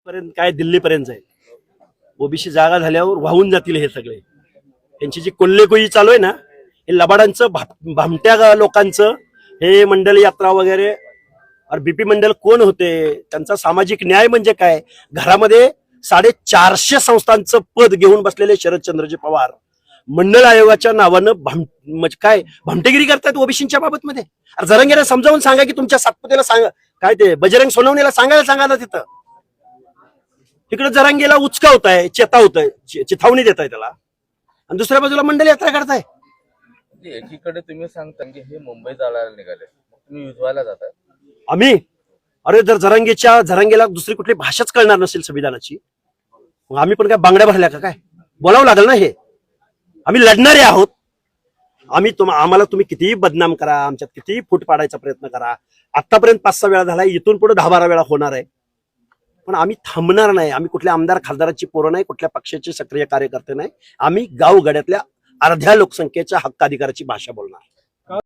पर्यंत काय दिल्लीपर्यंत जाईल. ओबीसी जागा झाल्यावर वाहून जातील हे सगळे. त्यांची जी कोल्हेकोई चालू आहे ना, हे लबाडांचं भामट्या लोकांचं हे मंडल यात्रा वगैरे. और बीपी मंडल कोण होते, त्यांचा सामाजिक न्याय म्हणजे काय. घरामध्ये 450 संस्थांचं पद घेऊन बसलेले शरदचंद्रजी पवार मंडल आयोगाच्या नावानं म्हणजे काय भामटेगिरी करतात ओबीसीच्या बाबत मध्ये. जरांगेला समजावून सांगा की तुमच्या सातपुतेला सांगा, काय ते बजरंग सोनवणेला सांगा ना तिथं. तिकडे जरांगेला उचकावताय, चेतावताय, चिथावणी देताय त्याला, आणि दुसऱ्या बाजूला मंडल यात्रा करताय. एकीकडे तुम्ही सांगता की हे मुंबई चालायला निघाले, तुम्ही युजवायला जाताय. आम्ही अरे जर जरांगेला दुसरी कुठली भाषाच कळणार नसेल संविधानाची, मग आम्ही पण काय बांगड्या भरल्या का काय. बोलावं लागेल ना. हे आम्ही लढणारे आहोत. आम्हाला तुम्ही कितीही बदनाम करा, आमच्यात कितीही फूट पाडायचा प्रयत्न करा. आतापर्यंत 5-6 वेळा झालाय, इथून पुढे 10-12 वेळा होणार आहे. पण आम्ही थांबणार नाही. आम्ही कुठल्या आमदार खासदाराची पोरं नाही, कुठल्या पक्षाचे सक्रिय कार्यकर्ते नाही. आम्ही गावगड्यातल्या अर्ध्या लोकसंख्येच्या हक्काधिकाराची भाषा बोलणार.